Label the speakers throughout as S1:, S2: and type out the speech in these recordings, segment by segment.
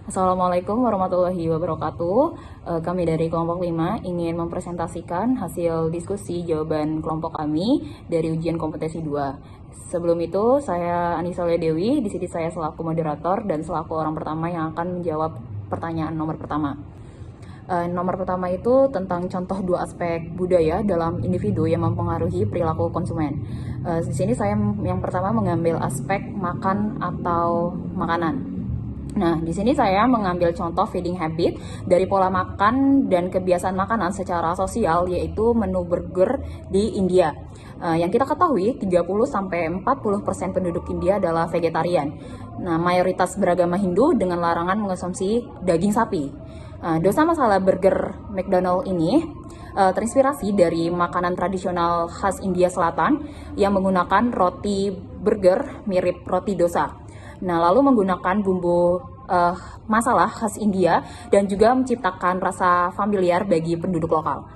S1: Assalamualaikum warahmatullahi wabarakatuh. Kami dari kelompok 5 ingin mempresentasikan hasil diskusi jawaban kelompok kami dari ujian kompetensi 2. Sebelum itu, saya Anissa Dewi, di sini saya selaku moderator dan selaku orang pertama yang akan menjawab pertanyaan nomor pertama. Nomor pertama itu tentang contoh dua aspek budaya dalam individu yang mempengaruhi perilaku konsumen. Di sini saya yang pertama mengambil aspek makan atau makanan. Nah, di sini saya mengambil contoh feeding habit dari pola makan dan kebiasaan makanan secara sosial, yaitu menu burger di India. Yang kita ketahui 30-40% penduduk India adalah vegetarian. Nah, mayoritas beragama Hindu dengan larangan mengonsumsi daging sapi. Dosa masalah burger McDonald ini terinspirasi dari makanan tradisional khas India Selatan yang menggunakan roti burger mirip roti dosa. Nah, lalu menggunakan bumbu masalah khas India dan juga menciptakan rasa familiar bagi penduduk lokal.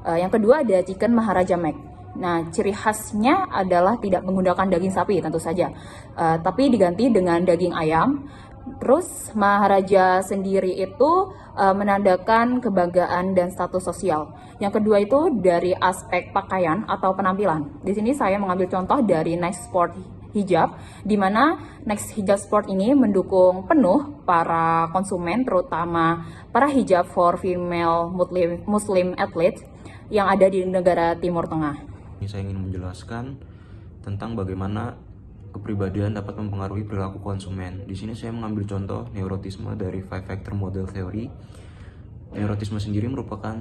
S1: Yang kedua ada chicken Maharaja Mac. Nah, ciri khasnya adalah tidak menggunakan daging sapi tentu saja, tapi diganti dengan daging ayam. Terus Maharaja sendiri itu menandakan kebanggaan dan status sosial. Yang kedua itu dari aspek pakaian atau penampilan. Di sini saya mengambil contoh dari Next Sport Hijab, di mana Next Hijab Sport ini mendukung penuh para konsumen, terutama para hijab for female Muslim athlete yang ada di negara Timur Tengah.
S2: Saya ingin menjelaskan tentang bagaimana kepribadian dapat mempengaruhi perilaku konsumen. Di sini saya mengambil contoh neurotisme dari Five Factor Model Theory. Neurotisme sendiri merupakan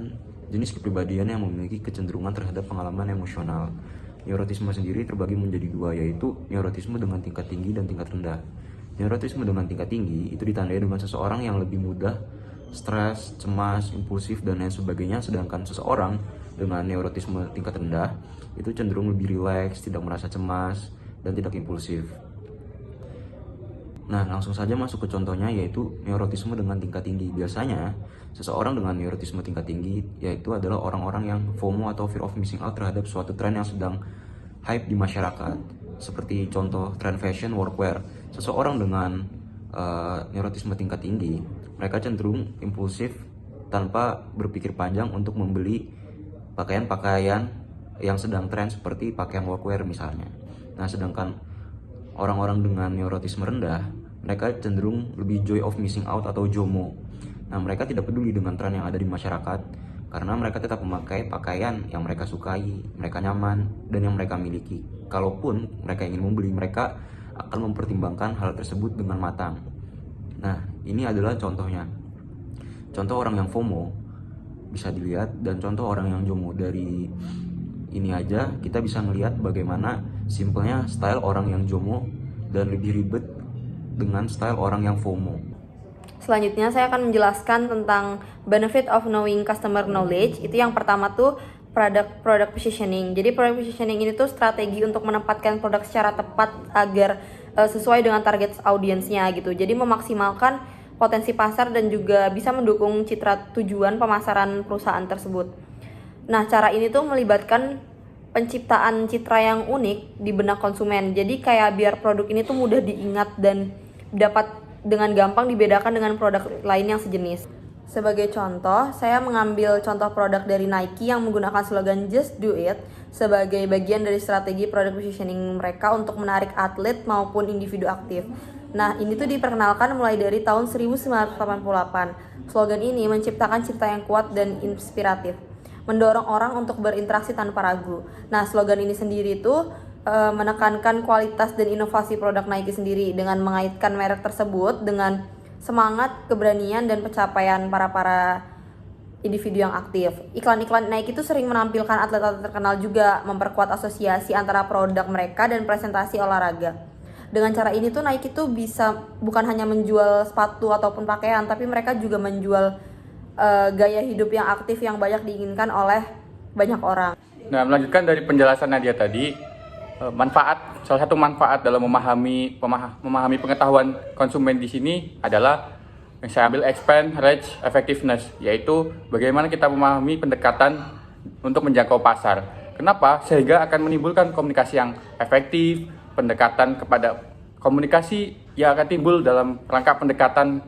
S2: jenis kepribadian yang memiliki kecenderungan terhadap pengalaman emosional. Neurotisme sendiri terbagi menjadi dua, yaitu neurotisme dengan tingkat tinggi dan tingkat rendah. Neurotisme dengan tingkat tinggi itu ditandai dengan seseorang yang lebih mudah stres, cemas, impulsif, dan lain sebagainya, sedangkan seseorang dengan neurotisme tingkat rendah itu cenderung lebih rileks, tidak merasa cemas, dan tidak impulsif. Nah, langsung saja masuk ke contohnya, yaitu neurotisme dengan tingkat tinggi. Biasanya, seseorang dengan neurotisme tingkat tinggi yaitu adalah orang-orang yang FOMO atau fear of missing out terhadap suatu tren yang sedang hype di masyarakat. Seperti contoh tren fashion workwear. Seseorang dengan neurotisme tingkat tinggi, mereka cenderung impulsif tanpa berpikir panjang untuk membeli pakaian-pakaian yang sedang tren seperti pakaian workwear misalnya. Nah, sedangkan orang-orang dengan neurotisme rendah, mereka cenderung lebih joy of missing out atau JOMO. Nah, mereka tidak peduli dengan tren yang ada di masyarakat karena mereka tetap memakai pakaian yang mereka sukai, mereka nyaman, dan yang mereka miliki. Kalaupun mereka ingin membeli, mereka akan mempertimbangkan hal tersebut dengan matang. Nah, ini adalah contohnya. Contoh orang yang FOMO bisa dilihat, dan contoh orang yang JOMO. Dari ini aja kita bisa melihat bagaimana simpelnya style orang yang JOMO dan lebih ribet dengan style orang yang FOMO.
S3: Selanjutnya saya akan menjelaskan tentang benefit of knowing customer knowledge. Itu yang pertama tuh product positioning. Jadi product positioning ini tuh strategi untuk menempatkan produk secara tepat agar sesuai dengan target audiensnya gitu. Jadi memaksimalkan potensi pasar dan juga bisa mendukung citra tujuan pemasaran perusahaan tersebut. Nah, cara ini tuh melibatkan penciptaan citra yang unik di benak konsumen. Jadi kayak biar produk ini tuh mudah diingat dan dapat dengan gampang dibedakan dengan produk lain yang sejenis. Sebagai contoh, saya mengambil contoh produk dari Nike yang menggunakan slogan Just Do It sebagai bagian dari strategi product positioning mereka untuk menarik atlet maupun individu aktif. Nah, ini tuh diperkenalkan mulai dari tahun 1988. Slogan ini menciptakan cerita yang kuat dan inspiratif, mendorong orang untuk berinteraksi tanpa ragu. Nah, slogan ini sendiri tuh menekankan kualitas dan inovasi produk Nike sendiri dengan mengaitkan merek tersebut dengan semangat, keberanian, dan pencapaian para individu yang aktif. Iklan-iklan Nike itu sering menampilkan atlet-atlet terkenal juga, memperkuat asosiasi antara produk mereka dan presentasi olahraga. Dengan cara ini tuh Nike tuh bisa bukan hanya menjual sepatu ataupun pakaian, tapi mereka juga menjual gaya hidup yang aktif yang banyak diinginkan oleh banyak orang.
S4: Nah, melanjutkan dari penjelasan Nadia tadi, salah satu manfaat dalam memahami pengetahuan konsumen di sini adalah yang saya ambil expand reach effectiveness, yaitu bagaimana kita memahami pendekatan untuk menjangkau pasar. Kenapa? Sehingga akan menimbulkan komunikasi yang efektif, komunikasi yang akan timbul dalam rangka pendekatan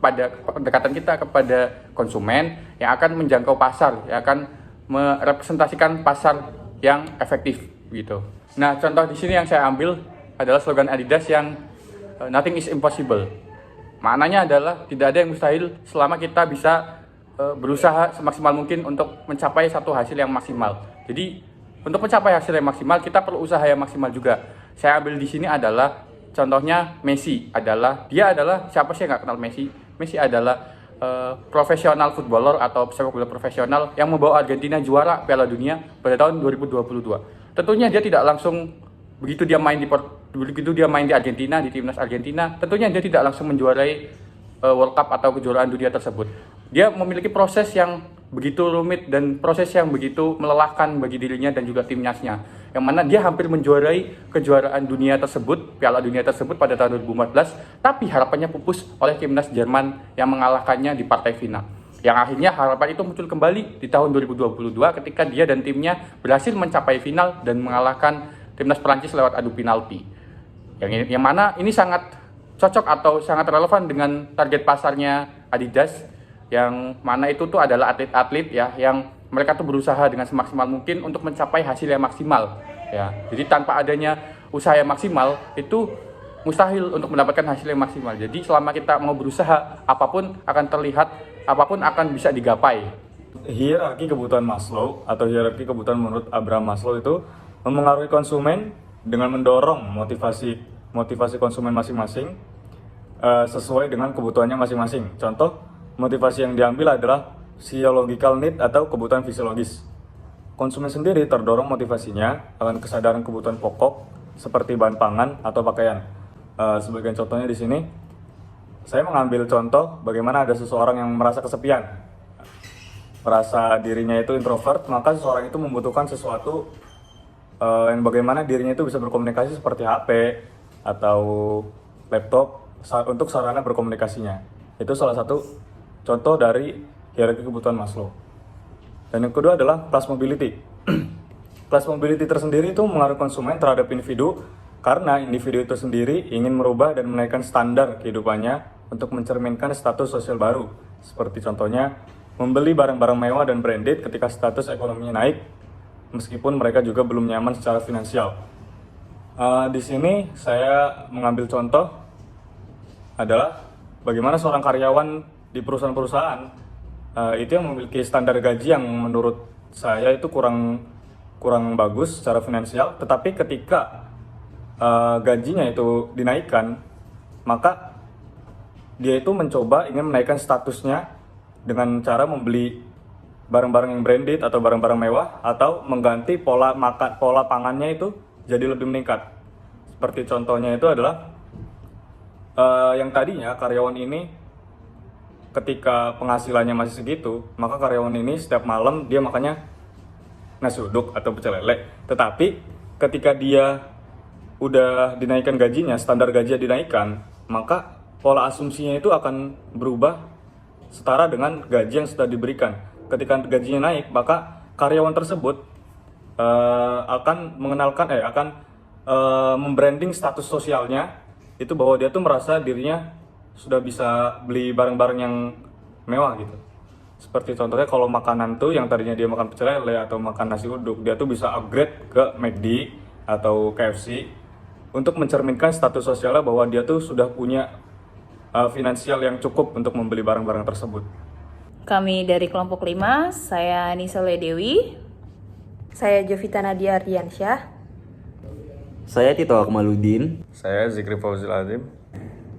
S4: pendekatan kita kepada konsumen yang akan menjangkau pasar, yang akan merepresentasikan pasar yang efektif gitu. Nah, contoh di sini yang saya ambil adalah slogan Adidas yang nothing is impossible. Maknanya adalah tidak ada yang mustahil selama kita bisa berusaha semaksimal mungkin untuk mencapai satu hasil yang maksimal. Jadi untuk mencapai hasil yang maksimal kita perlu usaha yang maksimal juga. Saya ambil di sini adalah contohnya Messi dia adalah siapa sih yang nggak kenal Messi? Messi adalah profesional footballer atau sepak bola profesional yang membawa Argentina juara Piala Dunia pada tahun 2022. Tentunya dia tidak langsung begitu dia main di Argentina, di timnas Argentina, tentunya dia tidak langsung menjuarai World Cup atau kejuaraan dunia tersebut. Dia memiliki proses yang begitu rumit dan proses yang begitu melelahkan bagi dirinya dan juga timnasnya. Yang mana dia hampir menjuarai kejuaraan dunia tersebut, Piala Dunia tersebut pada tahun 2014, tapi harapannya pupus oleh timnas Jerman yang mengalahkannya di partai final. Yang akhirnya harapan itu muncul kembali di tahun 2022 ketika dia dan timnya berhasil mencapai final dan mengalahkan timnas Prancis lewat adu penalti. Yang mana ini sangat cocok atau sangat relevan dengan target pasarnya Adidas, yang mana itu tuh adalah atlet-atlet ya, yang mereka tuh berusaha dengan semaksimal mungkin untuk mencapai hasil yang maksimal ya. Jadi tanpa adanya usaha yang maksimal itu mustahil untuk mendapatkan hasil yang maksimal. Jadi selama kita mau berusaha, apapun akan terlihat, apapun akan bisa digapai.
S5: Hierarki kebutuhan Maslow atau hierarki kebutuhan menurut Abraham Maslow itu memengaruhi konsumen dengan mendorong motivasi konsumen masing-masing sesuai dengan kebutuhannya masing-masing. Contoh, motivasi yang diambil adalah physiological need atau kebutuhan fisiologis. Konsumen sendiri terdorong motivasinya akan kesadaran kebutuhan pokok seperti bahan pangan atau pakaian. Sebagian contohnya di sini, saya mengambil contoh bagaimana ada seseorang yang merasa kesepian, merasa dirinya itu introvert, maka seseorang itu membutuhkan sesuatu yang bagaimana dirinya itu bisa berkomunikasi seperti HP atau laptop untuk sarana berkomunikasinya. Itu salah satu contoh dari hierarki kebutuhan Maslow. Dan yang kedua adalah class mobility. Class mobility tersendiri itu mengaruhi konsumen terhadap individu karena individu itu sendiri ingin merubah dan menaikkan standar kehidupannya untuk mencerminkan status sosial baru. Seperti contohnya, membeli barang-barang mewah dan branded ketika status ekonominya naik, meskipun mereka juga belum nyaman secara finansial. Di sini saya mengambil contoh adalah bagaimana seorang karyawan di perusahaan-perusahaan itu yang memiliki standar gaji yang menurut saya itu kurang bagus secara finansial, tetapi ketika gajinya itu dinaikkan, maka dia itu mencoba ingin menaikkan statusnya dengan cara membeli barang-barang yang branded atau barang-barang mewah, atau mengganti pola pangannya itu jadi lebih meningkat. Seperti contohnya itu adalah yang tadinya karyawan ini ketika penghasilannya masih segitu, maka karyawan ini setiap malam dia makannya nasi uduk atau pecel lele. Tetapi ketika dia udah dinaikkan gajinya, standar gajinya dinaikkan, maka pola asumsinya itu akan berubah setara dengan gaji yang sudah diberikan. Ketika gajinya naik, maka karyawan tersebut akan membranding status sosialnya itu bahwa dia tuh merasa dirinya sudah bisa beli barang-barang yang mewah gitu. Seperti contohnya kalau makanan tuh yang tadinya dia makan pecel lele atau makan nasi uduk, dia tuh bisa upgrade ke McD atau KFC untuk mencerminkan status sosialnya bahwa dia tuh sudah punya finansial yang cukup untuk membeli barang-barang tersebut.
S1: Kami dari kelompok 5, saya Nisa Dewi.
S3: Saya Jovita Nadia Ardiansyah.
S2: Saya Tito Akmaludin.
S5: Saya Zikri Fauzil Azim.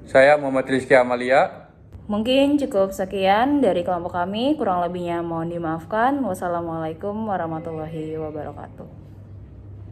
S4: Saya Muhammad Rizky Amalia.
S1: Mungkin cukup sekian dari kelompok kami, kurang lebihnya mohon dimaafkan. Wassalamualaikum warahmatullahi wabarakatuh.